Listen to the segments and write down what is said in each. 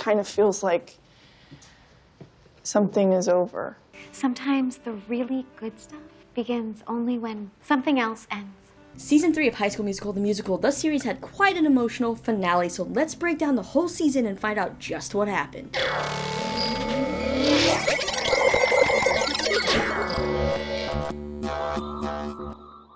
kind of feels like something is over. Sometimes the really good stuff begins only when something else ends. Season 3 of High School Musical, the musical, the series had quite an emotional finale, so let's break down the whole season and find out just what happened.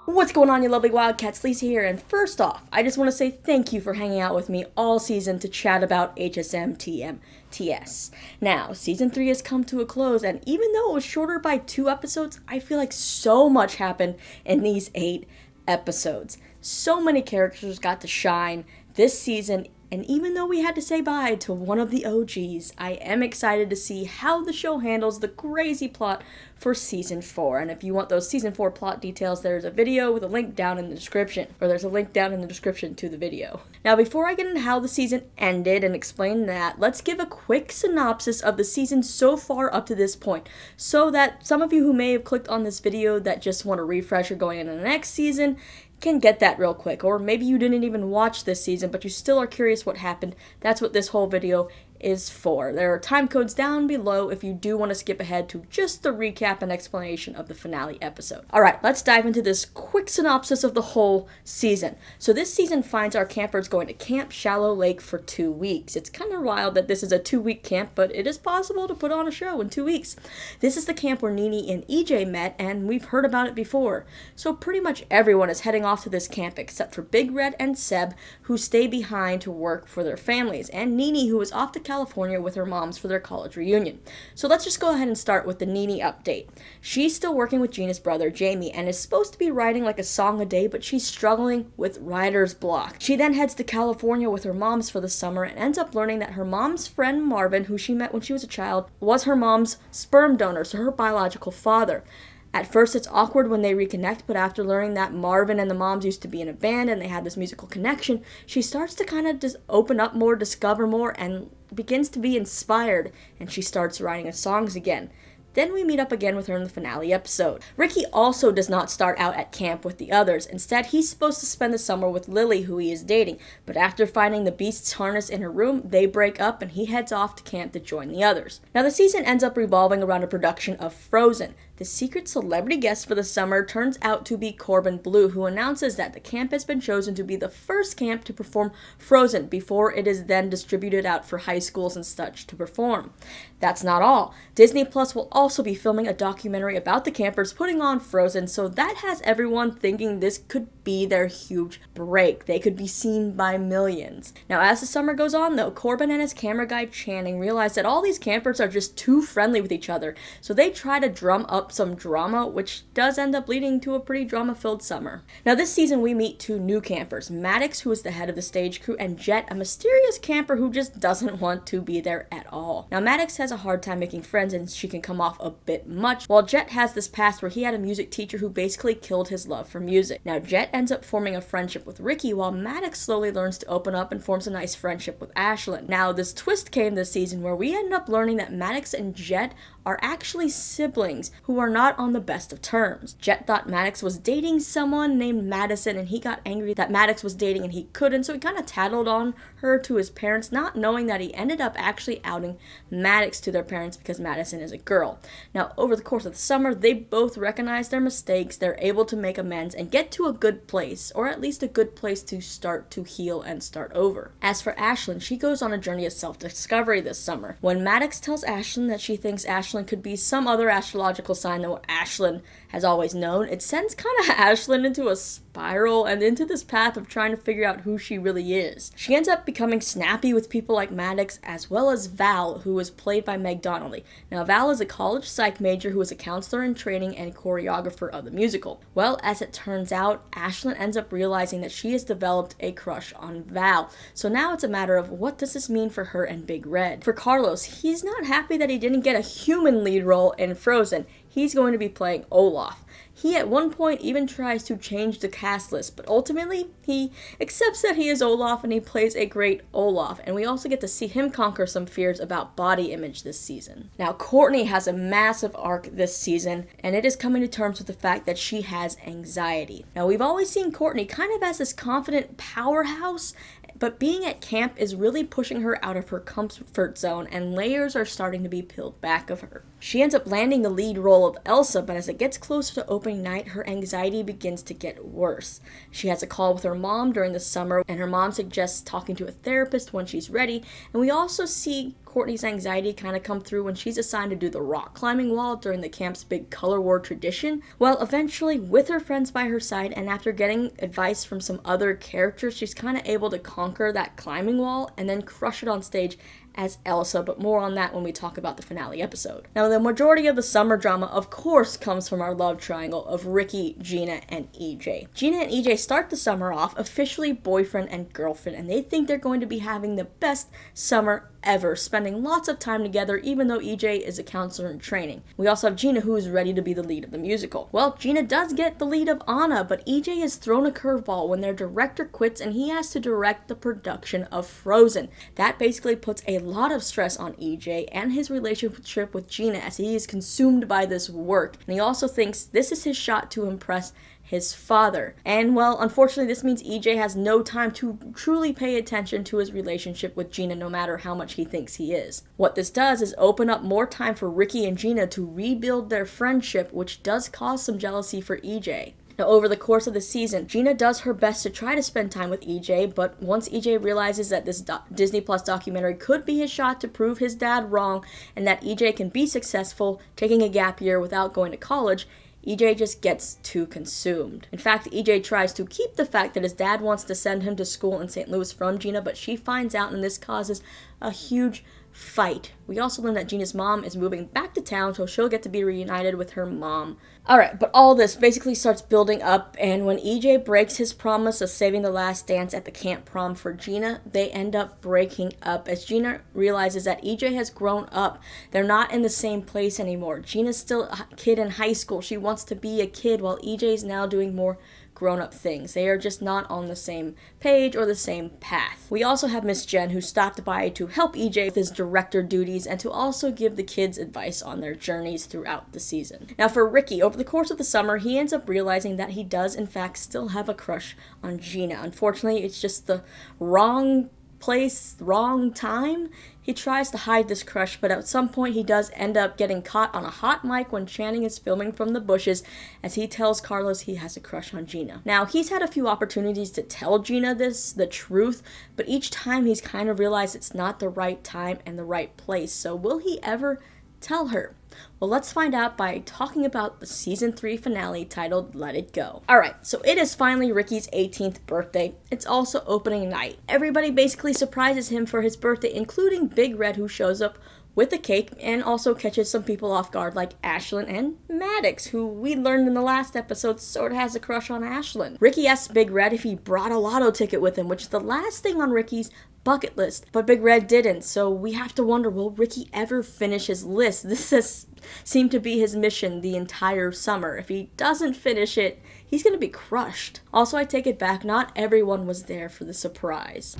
What's going on, you lovely Wildcats? Lisa here, and first off, I just want to say thank you for hanging out with me all season to chat about HSMTMTS. Now, Season 3 has come to a close, and even though it was shorter by 2 episodes, I feel like so much happened in these 8 episodes. So many characters got to shine this season, and even though we had to say bye to one of the OGs, I am excited to see how the show handles the crazy plot for Season 4. And if you want those Season 4 plot details, there's a video with a link down in the description, or there's a link down in the description to the video. Now, before I get into how the season ended and explain that, let's give a quick synopsis of the season so far up to this point, so that some of you who may have clicked on this video that just want a refresher going into the next season can get that real quick. Or maybe you didn't even watch this season, but you still are curious what happened. That's what this whole video is for. There are time codes down below if you do want to skip ahead to just the recap and explanation of the finale episode. Alright, let's dive into this quick synopsis of the whole season. So this season finds our campers going to Camp Shallow Lake for 2 weeks. It's kind of wild that this is a 2-week camp, but it is possible to put on a show in 2 weeks. This is the camp where Nini and EJ met, and we've heard about it before. So pretty much everyone is heading off to this camp except for Big Red and Seb, who stay behind to work for their families, and Nini, who is off to California with her moms for their college reunion. So let's just go ahead and start with the Nini update. She's still working with Gina's brother Jamie and is supposed to be writing like a song a day, but she's struggling with writer's block. She then heads to California with her moms for the summer and ends up learning that her mom's friend Marvin, who she met when she was a child, was her mom's sperm donor, so her biological father. At first, it's awkward when they reconnect, but after learning that Marvin and the moms used to be in a band and they had this musical connection, she starts to kind of just open up more, discover more, and begins to be inspired, and she starts writing her songs again. Then we meet up again with her in the finale episode. Ricky also does not start out at camp with the others. Instead, he's supposed to spend the summer with Lily, who he is dating. But after finding the beast's harness in her room, they break up and he heads off to camp to join the others. Now, the season ends up revolving around a production of Frozen. The secret celebrity guest for the summer turns out to be Corbin Blue, who announces that the camp has been chosen to be the first camp to perform Frozen before it is then distributed out for high schools and such to perform. That's not all. Disney Plus will also be filming a documentary about the campers putting on Frozen, so that has everyone thinking this could be their huge break. They could be seen by millions. Now, as the summer goes on, though, Corbin and his camera guy Channing realize that all these campers are just too friendly with each other, so they try to drum up some drama, which does end up leading to a pretty drama-filled summer. Now, this season we meet 2 new campers, Maddox, who is the head of the stage crew, and Jet, a mysterious camper who just doesn't want to be there at all. Now, Maddox has a hard time making friends and she can come off a bit much, while Jet has this past where he had a music teacher who basically killed his love for music. Now, Jet ends up forming a friendship with Ricky, while Maddox slowly learns to open up and forms a nice friendship with Ashlyn. Now, this twist came this season where we end up learning that Maddox and Jet are actually siblings who are not on the best of terms. Jet thought Maddox was dating someone named Madison, and he got angry that Maddox was dating and he couldn't, so he kind of tattled on her to his parents, not knowing that he ended up actually outing Maddox to their parents because Madison is a girl. Now, over the course of the summer, they both recognize their mistakes, they're able to make amends and get to a good place, or at least a good place to start to heal and start over. As for Ashlyn, she goes on a journey of self-discovery this summer. When Maddox tells Ashlyn that she thinks Ashlyn could be some other astrological sign than what Ashlyn has always known, it sends kind of Ashlyn into a spiral and into this path of trying to figure out who she really is. She ends up becoming snappy with people like Maddox, as well as Val, who is played by Meg Donnelly. Now, Val is a college psych major who is a counselor in training and choreographer of the musical. Well, as it turns out, Ashlyn ends up realizing that she has developed a crush on Val. So now it's a matter of what does this mean for her and Big Red. For Carlos, he's not happy that he didn't get a human lead role in Frozen. He's going to be playing Olaf. He at one point even tries to change the cast list, but ultimately he accepts that he is Olaf and he plays a great Olaf, and we also get to see him conquer some fears about body image this season. Now, Kourtney has a massive arc this season, and it is coming to terms with the fact that she has anxiety. Now, we've always seen Kourtney kind of as this confident powerhouse, But being at camp is really pushing her out of her comfort zone, and layers are starting to be peeled back of her. She ends up landing the lead role of Elsa, but as it gets closer to opening night, her anxiety begins to get worse. She has a call with her mom during the summer, and her mom suggests talking to a therapist when she's ready, and we also see Kourtney's anxiety kind of come through when she's assigned to do the rock climbing wall during the camp's big color war tradition. Well, eventually, with her friends by her side, and after getting advice from some other characters, she's kind of able to conquer that climbing wall and then crush it on stage as Elsa, but more on that when we talk about the finale episode. Now, the majority of the summer drama, of course, comes from our love triangle of Ricky, Gina, and EJ. Gina and EJ start the summer off officially boyfriend and girlfriend, and they think they're going to be having the best summer ever, spending lots of time together, even though EJ is a counselor in training. We also have Gina, who is ready to be the lead of the musical. Well, Gina does get the lead of Anna, but EJ has thrown a curveball when their director quits and he has to direct the production of Frozen. That basically puts a lot of stress on EJ and his relationship with Gina as he is consumed by this work, and he also thinks this is his shot to impress his father. And well, unfortunately, this means EJ has no time to truly pay attention to his relationship with Gina, no matter how much he thinks he is. What this does is open up more time for Ricky and Gina to rebuild their friendship, which does cause some jealousy for EJ. Now, over the course of the season, Gina does her best to try to spend time with EJ, but once EJ realizes that this Disney Plus documentary could be his shot to prove his dad wrong and that EJ can be successful taking a gap year without going to college, EJ just gets too consumed. In fact, EJ tries to keep the fact that his dad wants to send him to school in St. Louis from Gina, but she finds out, and this causes a huge fight. We also learn that Gina's mom is moving back to town, so she'll get to be reunited with her mom. Alright, but all this basically starts building up, and when EJ breaks his promise of saving the last dance at the camp prom for Gina, they end up breaking up as Gina realizes that EJ has grown up. They're not in the same place anymore. Gina's still a kid in high school. She wants to be a kid, while EJ's now doing more grown-up things. They are just not on the same page or the same path. We also have Miss Jen, who stopped by to help EJ with his director duties and to also give the kids advice on their journeys throughout the season. Now for Ricky, over the course of the summer, he ends up realizing that he does in fact still have a crush on Gina. Unfortunately, it's just the wrong place, wrong time. He tries to hide this crush, but at some point he does end up getting caught on a hot mic when Channing is filming from the bushes as he tells Carlos he has a crush on Gina. Now, he's had a few opportunities to tell Gina the truth, but each time he's kind of realized it's not the right time and the right place. So will he ever tell her? Well, let's find out by talking about the season 3 finale titled Let It Go. Alright, so it is finally Ricky's 18th birthday. It's also opening night. Everybody basically surprises him for his birthday, including Big Red, who shows up with a cake and also catches some people off guard like Ashlyn and Maddox, who we learned in the last episode sort of has a crush on Ashlyn. Ricky asks Big Red if he brought a lotto ticket with him, which is the last thing on Ricky's bucket list, but Big Red didn't, so we have to wonder, will Ricky ever finish his list? This has seemed to be his mission the entire summer. If he doesn't finish it, he's gonna be crushed. Also, I take it back, not everyone was there for the surprise.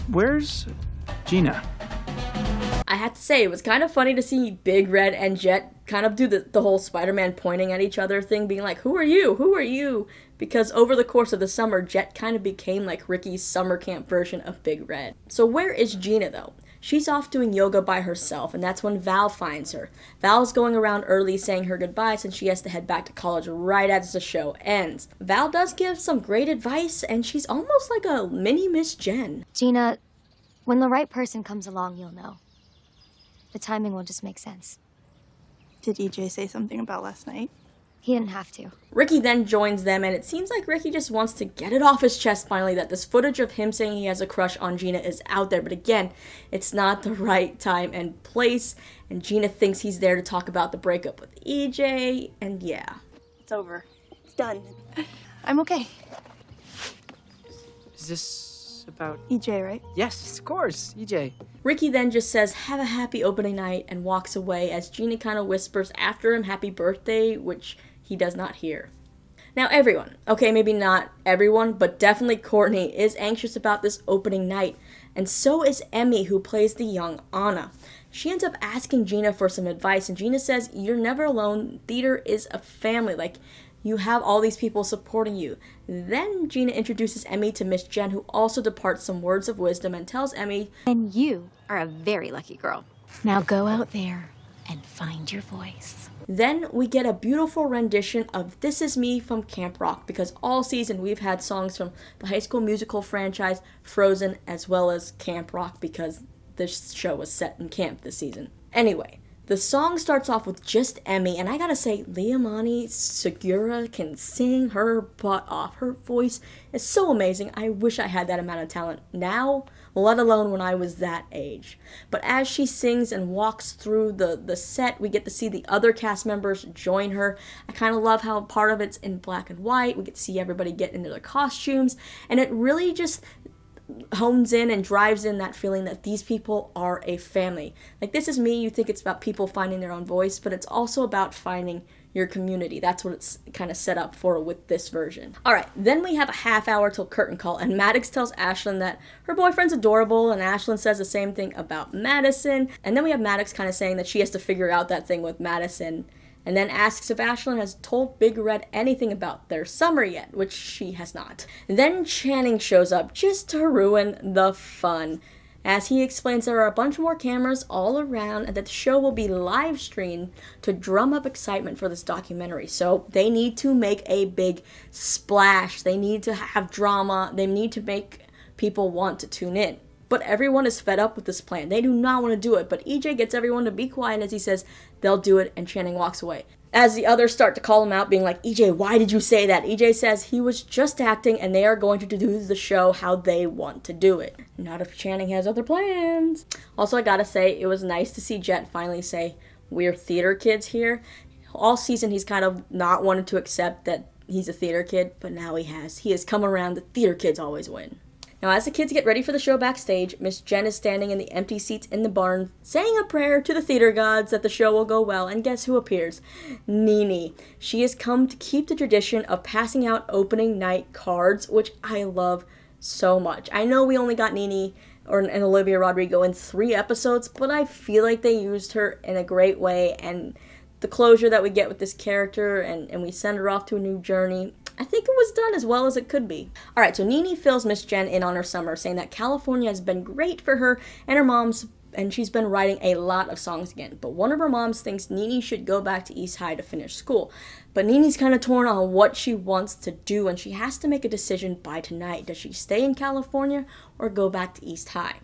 Where's Gina? I have to say, it was kind of funny to see Big Red and Jet kind of do the whole Spider-Man pointing at each other thing, being like, who are you? Who are you? Because over the course of the summer, Jet kind of became like Ricky's summer camp version of Big Red. So where is Gina, though? She's off doing yoga by herself, and that's when Val finds her. Val's going around early saying her goodbyes, and she has to head back to college right as the show ends. Val does give some great advice, and she's almost like a mini Miss Jen. Gina, when the right person comes along, you'll know. The timing will just make sense. Did EJ say something about last night? He didn't have to. Ricky then joins them, and it seems like Ricky just wants to get it off his chest finally that this footage of him saying he has a crush on Gina is out there. But again, it's not the right time and place, and Gina thinks he's there to talk about the breakup with EJ, and yeah. It's over. It's done. I'm okay. Is this about... EJ, right? Yes, of course, EJ. Ricky then just says, have a happy opening night, and walks away as Gina kind of whispers after him happy birthday, which he does not hear. Now everyone, okay, maybe not everyone, but definitely Kourtney is anxious about this opening night, and so is Emmy, who plays the young Anna. She ends up asking Gina for some advice, and Gina says, you're never alone, theater is a family, like, You have all these people supporting you. Then Gina introduces Emmy to Miss Jen, who also departs some words of wisdom and tells Emmy, And you are a very lucky girl. Now go out there and find your voice. Then we get a beautiful rendition of This Is Me from Camp Rock, because all season we've had songs from the High School Musical franchise, Frozen, as well as Camp Rock, because this show was set in camp this season. Anyway, the song starts off with just Emmy, and I gotta say, Liamani Segura can sing her butt off. Her voice is so amazing. I wish I had that amount of talent now, let alone when I was that age. But as she sings and walks through the set, we get to see the other cast members join her. I kind of love how part of it's in black and white. We get to see everybody get into their costumes, and it really just hones in and drives in that feeling that these people are a family. Like This Is Me, you think it's about people finding their own voice, but it's also about finding your community. That's what it's kind of set up for with this version. Alright, then we have a half hour till curtain call, and Maddox tells Ashlyn that her boyfriend's adorable, and Ashlyn says the same thing about Madison, and then we have Maddox kind of saying that she has to figure out that thing with Madison, and then asks if Ashlyn has told Big Red anything about their summer yet, which she has not. Then Channing shows up just to ruin the fun, as he explains there are a bunch more cameras all around and that the show will be live streamed to drum up excitement for this documentary. So they need to make a big splash. They need to have drama. They need to make people want to tune in. But everyone is fed up with this plan. They do not want to do it, but EJ gets everyone to be quiet as he says they'll do it, and Channing walks away. As the others start to call him out, being like, EJ, why did you say that? EJ says he was just acting and they are going to do the show how they want to do it. Not if Channing has other plans. Also, I gotta say, it was nice to see Jet finally say, we're theater kids here. All season he's kind of not wanted to accept that he's a theater kid, but now he has. He has come around. The theater kids always win. Now, as the kids get ready for the show backstage, Miss Jen is standing in the empty seats in the barn, saying a prayer to the theater gods that the show will go well, and guess who appears? Nini. She has come to keep the tradition of passing out opening night cards, which I love so much. I know we only got Nini and Olivia Rodrigo in 3 episodes, but I feel like they used her in a great way, and the closure that we get with this character, and we send her off to a new journey, I think it was done as well as it could be. Alright, so Nini fills Miss Jen in on her summer, saying that California has been great for her and her mom's, and she's been writing a lot of songs again. But one of her moms thinks Nini should go back to East High to finish school. But Nini's kind of torn on what she wants to do, and she has to make a decision by tonight. Does she stay in California or go back to East High?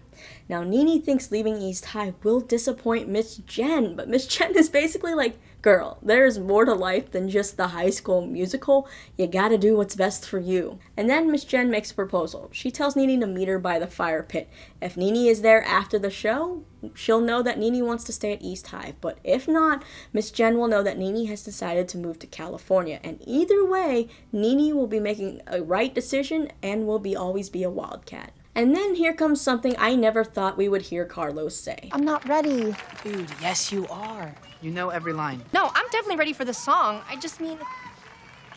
Now, Nini thinks leaving East High will disappoint Miss Jen, but Miss Jen is basically like, girl, there's more to life than just the High School Musical. You gotta do what's best for you. And then Miss Jen makes a proposal. She tells Nini to meet her by the fire pit. If Nini is there after the show, she'll know that Nini wants to stay at East High. But if not, Miss Jen will know that Nini has decided to move to California. And either way, Nini will be making a right decision and will always be a wildcat. And then here comes something I never thought we would hear Carlos say. I'm not ready. Dude, yes, you are. You know every line. No, I'm definitely ready for the song. I just mean,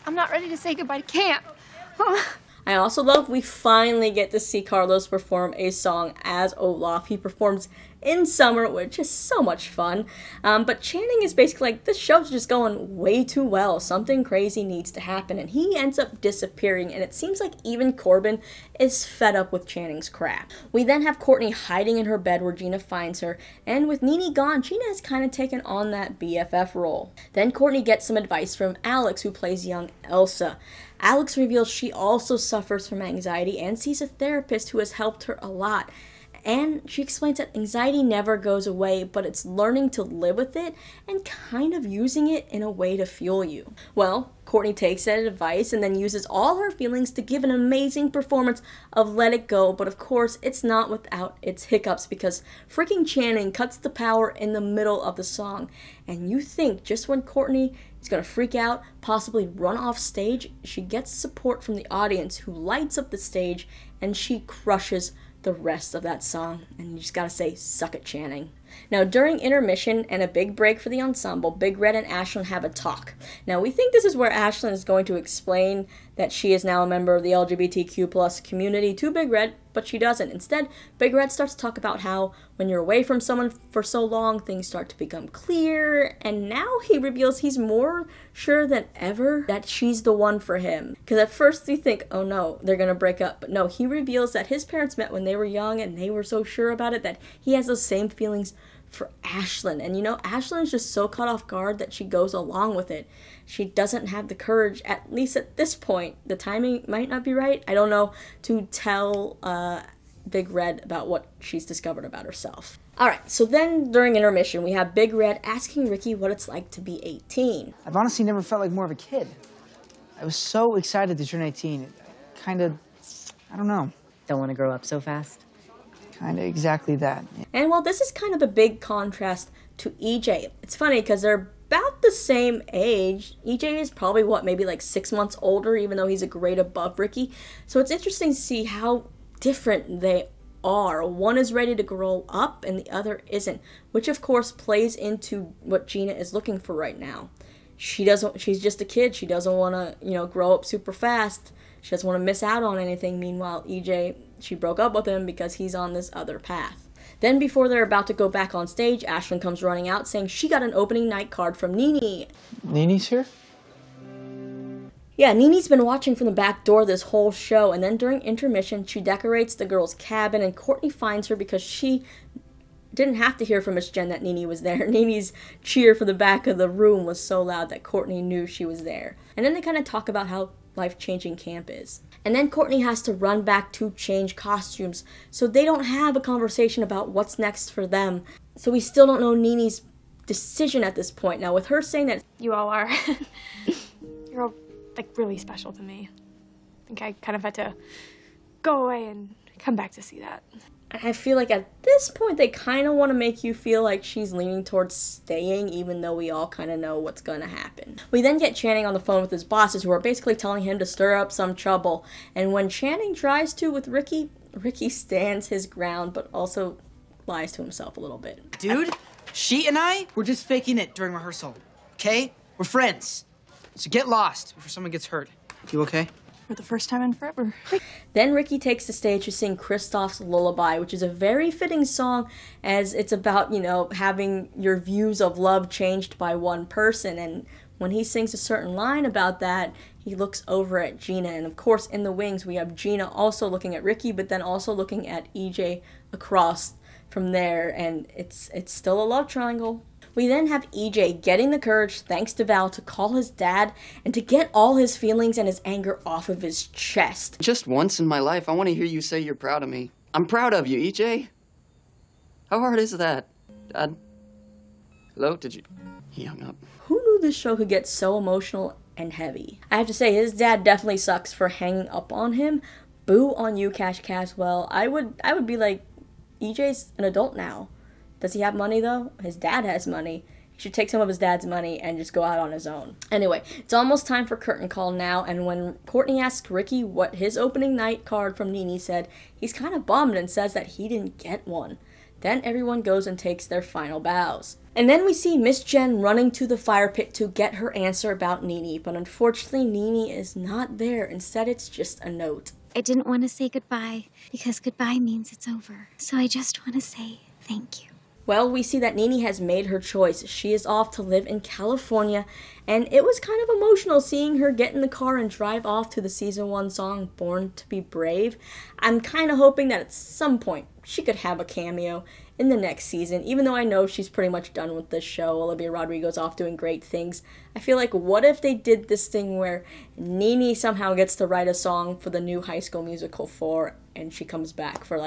I'm not ready to say goodbye to camp. I also love we finally get to see Carlos perform a song as Olaf. He performs in summer, which is so much fun. But Channing is basically like, this show's just going way too well. Something crazy needs to happen. And he ends up disappearing. And it seems like even Corbin is fed up with Channing's crap. We then have Kourtney hiding in her bed where Gina finds her. And with Nini gone, Gina has kind of taken on that BFF role. Then Kourtney gets some advice from Alex, who plays young Elsa. Alex reveals she also suffers from anxiety and sees a therapist who has helped her a lot. And she explains that anxiety never goes away, but it's learning to live with it and kind of using it in a way to fuel you. Well, Kourtney takes that advice and then uses all her feelings to give an amazing performance of Let It Go, but of course it's not without its hiccups because freaking Channing cuts the power in the middle of the song. And you think just when Kourtney is going to freak out, possibly run off stage, she gets support from the audience who lights up the stage and she crushes the rest of that song, and you just gotta say, suck it, Channing. Now, during intermission and a big break for the ensemble, Big Red and Ashlyn have a talk. Now, we think this is where Ashlyn is going to explain that she is now a member of the LGBTQ plus community to Big Red, but she doesn't. Instead, Big Red starts to talk about how when you're away from someone for so long, things start to become clear, and now he reveals he's more sure than ever that she's the one for him. Because at first you think, oh no, they're gonna break up, but no, he reveals that his parents met when they were young and they were so sure about it that he has those same feelings for Ashlyn. And Ashlyn is just so caught off guard that she goes along with it. She doesn't have the courage, at least at this point. The timing might not be right, I don't know, to tell Big Red about what she's discovered about herself. Alright, so then during intermission, we have Big Red asking Ricky what it's like to be 18. I've honestly never felt like more of a kid. I was so excited to turn 18. Kind of, I don't know. Don't want to grow up so fast? Kind of exactly that. And well, this is kind of a big contrast to EJ. It's funny because they're about the same age. EJ is probably, maybe like 6 months older, even though he's a grade above Ricky. So it's interesting to see how different they are. One is ready to grow up and the other isn't, which of course plays into what Gina is looking for right now. She's just a kid. She doesn't want to, grow up super fast. She doesn't want to miss out on anything. Meanwhile, EJ, she broke up with him because he's on this other path. Then before they're about to go back on stage, Ashlyn comes running out saying she got an opening night card from Nini. Nini's here? Yeah, Nini's been watching from the back door this whole show, and then during intermission, she decorates the girls' cabin, and Kourtney finds her because she didn't have to hear from Miss Jen that Nini was there. Nini's cheer from the back of the room was so loud that Kourtney knew she was there. And then they kind of talk about how life-changing camp is. And then Kourtney has to run back to change costumes, so they don't have a conversation about what's next for them. So we still don't know Nini's decision at this point. Now, with her saying that You all are. You're all, really special to me. I think I kind of had to go away and come back to see that. I feel like at this point they kind of want to make you feel like she's leaning towards staying, even though we all kind of know what's going to happen. We then get Channing on the phone with his bosses, who are basically telling him to stir up some trouble. And when Channing tries to with Ricky, Ricky stands his ground, but also lies to himself a little bit. Dude, she and I were just faking it during rehearsal, okay? We're friends. So get lost before someone gets hurt. You okay? For the first time in forever. Then Ricky takes the stage to sing Kristoff's Lullaby, which is a very fitting song as it's about, having your views of love changed by one person. And when he sings a certain line about that, he looks over at Gina. And of course, in the wings, we have Gina also looking at Ricky, but then also looking at EJ across from there. And it's still a love triangle. We then have EJ getting the courage, thanks to Val, to call his dad and to get all his feelings and his anger off of his chest. Just once in my life, I want to hear you say you're proud of me. I'm proud of you, EJ. How hard is that? Dad? Hello? Did you... He hung up. Who knew this show could get so emotional and heavy? I have to say, his dad definitely sucks for hanging up on him. Boo on you, Cash Caswell. I would be like, EJ's an adult now. Does he have money, though? His dad has money. He should take some of his dad's money and just go out on his own. Anyway, it's almost time for curtain call now, and when Kourtney asks Ricky what his opening night card from Nini said, he's kind of bummed and says that he didn't get one. Then everyone goes and takes their final bows. And then we see Miss Jen running to the fire pit to get her answer about Nini, but unfortunately Nini is not there. Instead, it's just a note. I didn't want to say goodbye because goodbye means it's over. So I just want to say thank you. Well, we see that Nini has made her choice. She is off to live in California, and it was kind of emotional seeing her get in the car and drive off to the season 1 song, Born to be Brave. I'm kind of hoping that at some point she could have a cameo in the next season, even though I know she's pretty much done with this show. Olivia Rodrigo's off doing great things. I feel like, what if they did this thing where Nini somehow gets to write a song for the new High School Musical 4, and she comes back for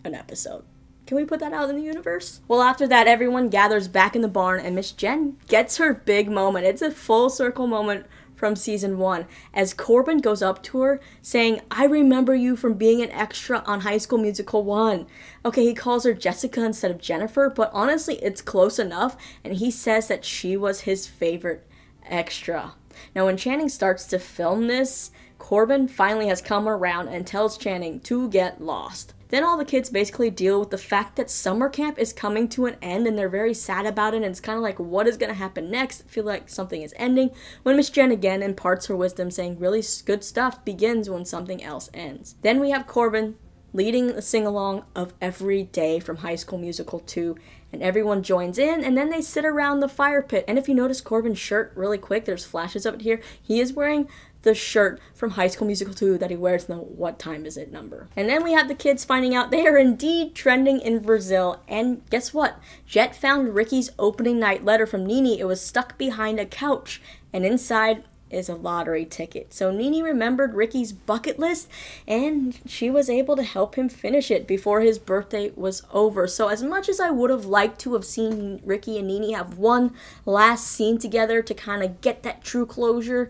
an episode? Can we put that out in the universe? Well, after that, everyone gathers back in the barn, and Miss Jen gets her big moment. It's a full circle moment from season 1, as Corbin goes up to her saying, I remember you from being an extra on High School Musical 1. Okay, he calls her Jessica instead of Jennifer, but honestly, it's close enough, and he says that she was his favorite extra. Now, when Channing starts to film this, Corbin finally has come around and tells Channing to get lost. Then all the kids basically deal with the fact that summer camp is coming to an end, and they're very sad about it, and it's kind of like, what is going to happen next? I feel like something is ending, when Miss Jen again imparts her wisdom, saying really good stuff begins when something else ends. Then we have Corbin leading the sing-along of every day from High School Musical 2, and everyone joins in, and then they sit around the fire pit. And if you notice Corbin's shirt really quick, there's flashes of it here, he is wearing the shirt from High School Musical 2 that he wears in the What Time Is It number. And then we have the kids finding out they are indeed trending in Brazil, and guess what? Jet found Ricky's opening night letter from Nini. It was stuck behind a couch, and inside is a lottery ticket. So Nini remembered Ricky's bucket list, and she was able to help him finish it before his birthday was over. So as much as I would have liked to have seen Ricky and Nini have one last scene together to kind of get that true closure,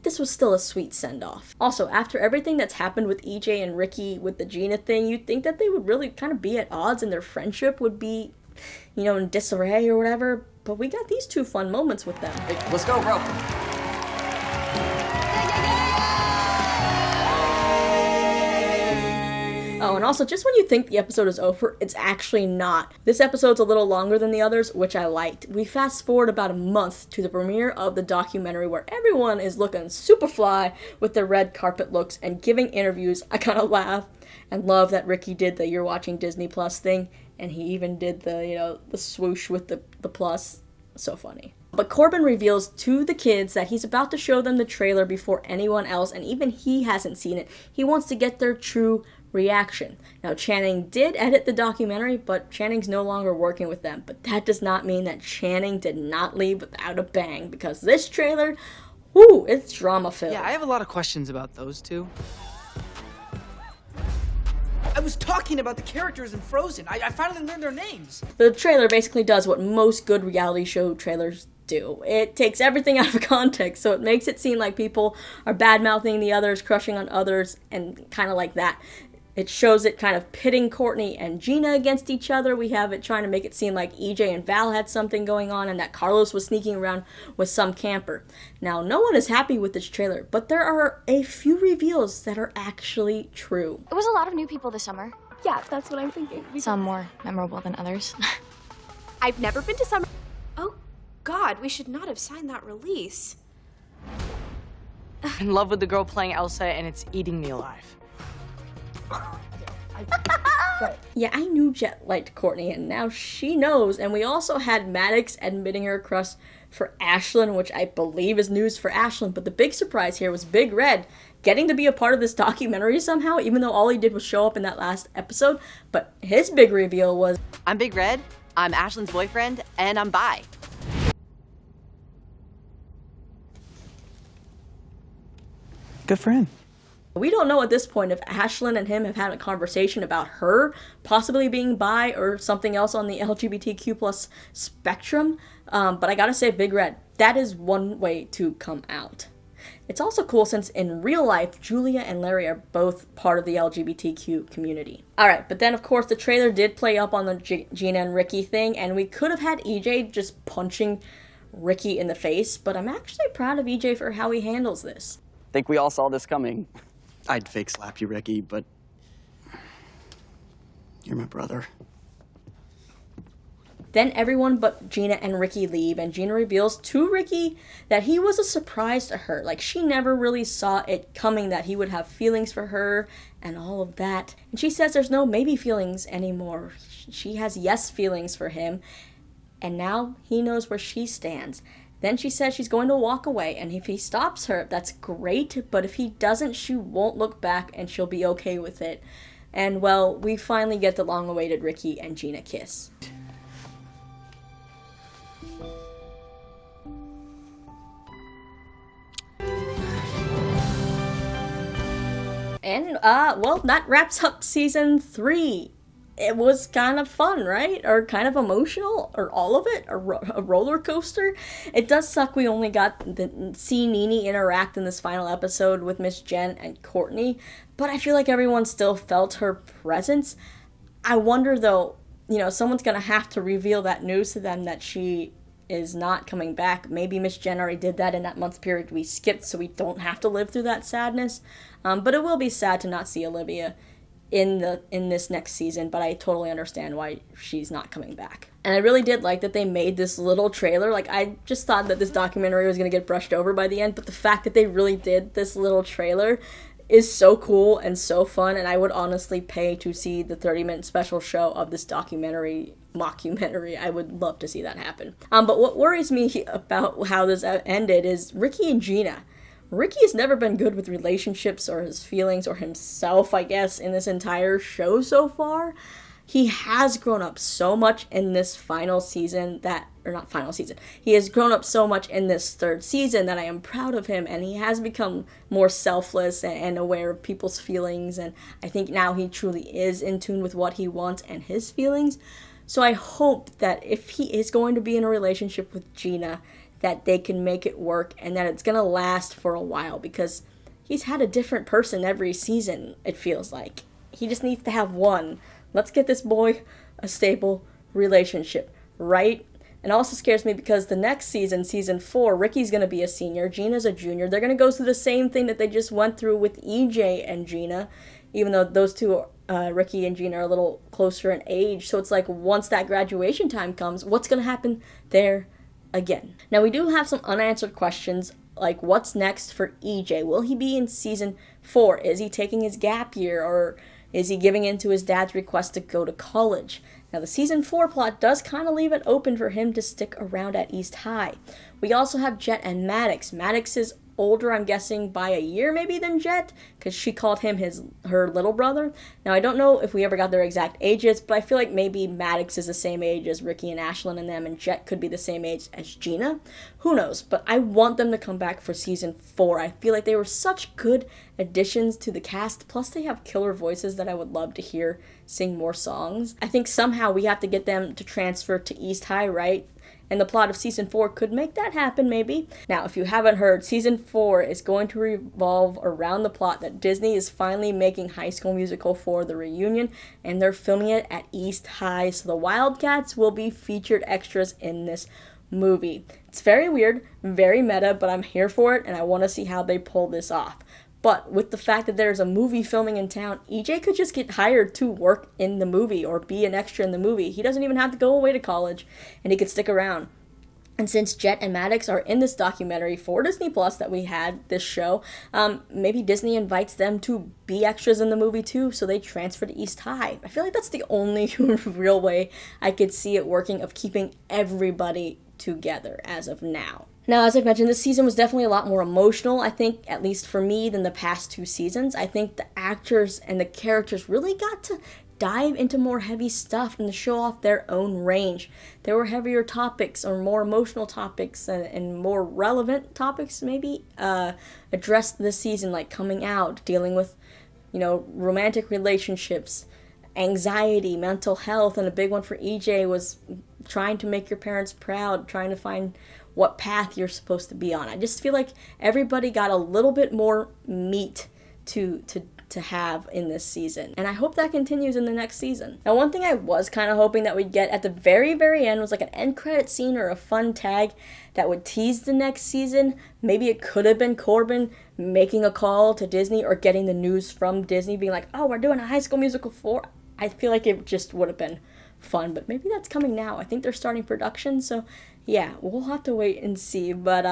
this was still a sweet send-off. Also, after everything that's happened with EJ and Ricky with the Gina thing, you'd think that they would really kind of be at odds and their friendship would be, in disarray or whatever, but we got these two fun moments with them. Hey, let's go, bro. Oh, and also, just when you think the episode is over, it's actually not. This episode's a little longer than the others, which I liked. We fast forward about a month to the premiere of the documentary where everyone is looking super fly with their red carpet looks and giving interviews. I kind of laugh and love that Ricky did the "you're watching Disney Plus" thing, and he even did the, the swoosh with the plus. So funny. But Corbin reveals to the kids that he's about to show them the trailer before anyone else, and even he hasn't seen it. He wants to get their true reaction. Now, Channing did edit the documentary, but Channing's no longer working with them. But that does not mean that Channing did not leave without a bang, because this trailer, whoo, it's drama-filled. Yeah, I have a lot of questions about those two. I was talking about the characters in Frozen. I finally learned their names. The trailer basically does what most good reality show trailers do. It takes everything out of context, so it makes it seem like people are bad-mouthing the others, crushing on others, and kind of like that. It shows it kind of pitting Kourtney and Gina against each other. We have it trying to make it seem like EJ and Val had something going on and that Carlos was sneaking around with some camper. Now, no one is happy with this trailer, but there are a few reveals that are actually true. It was a lot of new people this summer. Yeah, that's what I'm thinking. Some more memorable than others. I've never been to summer. Oh, God, we should not have signed that release. In love with the girl playing Elsa, and it's eating me alive. Yeah, I knew Jet liked Kourtney, and now she knows. And we also had Maddox admitting her crush for Ashlyn, which I believe is news for Ashlyn. But the big surprise here was Big Red getting to be a part of this documentary somehow, even though all he did was show up in that last episode. But his big reveal was, I'm Big Red, I'm Ashlyn's boyfriend, and I'm bi. Good for him. we don't know at this point if Ashlyn and him have had a conversation about her possibly being bi or something else on the LGBTQ plus spectrum. But I gotta say, Big Red, that is one way to come out. It's also cool since in real life, Julia and Larry are both part of the LGBTQ community. Alright, but then of course the trailer did play up on the Gina and Ricky thing, and we could have had EJ just punching Ricky in the face, but I'm actually proud of EJ for how he handles this. Think we all saw this coming. I'd fake slap you, Ricky, but you're my brother. Then everyone but Gina and Ricky leave, and Gina reveals to Ricky that he was a surprise to her. Like, she never really saw it coming that he would have feelings for her and all of that. And she says there's no maybe feelings anymore. She has yes feelings for him, and now he knows where she stands. Then she says she's going to walk away, and if he stops her, that's great, but if he doesn't, she won't look back and she'll be okay with it. And, well, we finally get the long-awaited Ricky and Gina kiss. And, well, that wraps up season 3. It was kind of fun, right? Or kind of emotional, or all of it, a roller coaster. It does suck we only got to see Nini interact in this final episode with Miss Jen and Kourtney, but I feel like everyone still felt her presence. I wonder, though, you know, someone's gonna have to reveal that news to them that she is not coming back. Maybe Miss Jen already did that in that month period we skipped, so we don't have to live through that sadness. But it will be sad to not see Olivia in this next season, but I totally understand why she's not coming back. And I really did like that they made this little trailer. Like, I just thought that this documentary was going to get brushed over by the end, but the fact that they really did this little trailer is so cool and so fun, and I would honestly pay to see the 30-minute special show of this mockumentary. I would love to see that happen. But what worries me about how this ended is Ricky and Gina. Ricky has never been good with relationships or his feelings or himself, I guess, in this entire show so far. He has grown up so much in this final season he has grown up so much in this third season that I am proud of him, and he has become more selfless and aware of people's feelings, and I think now he truly is in tune with what he wants and his feelings. So I hope that if he is going to be in a relationship with Gina, that they can make it work and that it's going to last for a while, because he's had a different person every season, it feels like. He just needs to have one. Let's get this boy a stable relationship, right? It also scares me because the next season, season 4, Ricky's going to be a senior, Gina's a junior. They're going to go through the same thing that they just went through with EJ and Gina, even though those two, Ricky and Gina, are a little closer in age. So it's like, once that graduation time comes, what's going to happen there again? Now, we do have some unanswered questions, like what's next for EJ? Will he be in season 4? Is he taking his gap year, or is he giving in to his dad's request to go to college? Now, the season 4 plot does kind of leave it open for him to stick around at East High. We also have Jet and Maddox. Maddox is older, I'm guessing, by a year maybe than Jet, because she called him her little brother. Now, I don't know if we ever got their exact ages, but I feel like maybe Maddox is the same age as Ricky and Ashlyn and them, and Jet could be the same age as Gina. Who knows? But I want them to come back for season 4. I feel like they were such good additions to the cast, plus they have killer voices that I would love to hear sing more songs. I think somehow we have to get them to transfer to East High, right? And the plot of season 4 could make that happen, maybe. Now, if you haven't heard, season 4 is going to revolve around the plot that Disney is finally making High School Musical for the reunion, and they're filming it at East High, so the Wildcats will be featured extras in this movie. It's very weird, very meta, but I'm here for it, and I want to see how they pull this off. But with the fact that there's a movie filming in town, EJ could just get hired to work in the movie or be an extra in the movie. He doesn't even have to go away to college, and he could stick around. And since Jet and Maddox are in this documentary for Disney Plus that we had, this show, maybe Disney invites them to be extras in the movie too, so they transfer to East High. I feel like that's the only real way I could see it working, of keeping everybody together as of now. Now, as I've mentioned, this season was definitely a lot more emotional, I think, at least for me, than the past 2 seasons. I think the actors and the characters really got to dive into more heavy stuff and to show off their own range. There were heavier topics, or more emotional topics, and more relevant topics, maybe, addressed this season, like coming out, dealing with, romantic relationships, anxiety, mental health, and a big one for EJ was trying to make your parents proud, trying to find what path you're supposed to be on. I just feel like everybody got a little bit more meat to have in this season, and I hope that continues in the next season. Now, one thing I was kind of hoping that we'd get at the very, very end was like an end credit scene or a fun tag that would tease the next season. Maybe it could have been Corbin making a call to Disney, or getting the news from Disney being like, oh, we're doing a High School Musical 4. I feel like it just would have been fun, but maybe that's coming now. I think they're starting production, so yeah, we'll have to wait and see. But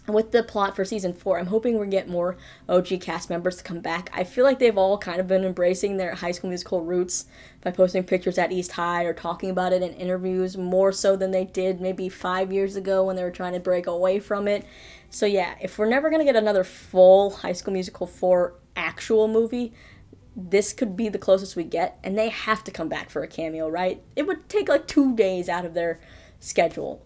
with the plot for season 4, I'm hoping we get more OG cast members to come back. I feel like they've all kind of been embracing their High School Musical roots by posting pictures at East High or talking about it in interviews, more so than they did maybe 5 years ago when they were trying to break away from it. So yeah, if we're never going to get another full High School Musical 4 actual movie, this could be the closest we get, and they have to come back for a cameo, right? It would take like 2 days out of their schedule.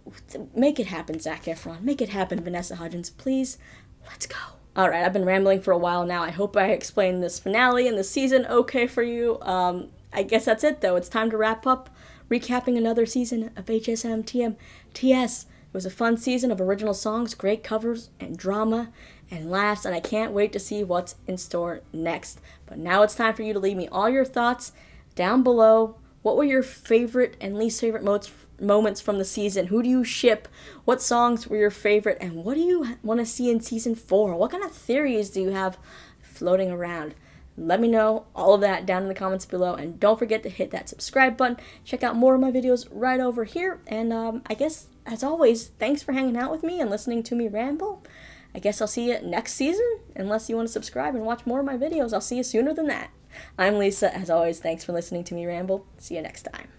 Make it happen, Zac Efron. Make it happen, Vanessa Hudgens. Please, let's go. All right, I've been rambling for a while now. I hope I explained this finale and the season okay for you. I guess that's it, though. It's time to wrap up, recapping another season of HSMTMTS. It was a fun season of original songs, great covers, and drama, and laughs, and I can't wait to see what's in store next. But now it's time for you to leave me all your thoughts down below. What were your favorite and least favorite moments from the season? Who do you ship? What songs were your favorite? And what do you want to see in season 4? What kind of theories do you have floating around? Let me know all of that down in the comments below, and don't forget to hit that subscribe button. Check out more of my videos right over here, and I guess, as always, thanks for hanging out with me and listening to me ramble. I guess I'll see you next season, unless you want to subscribe and watch more of my videos. I'll see you sooner than that. I'm Lisa. As always, thanks for listening to me ramble. See you next time.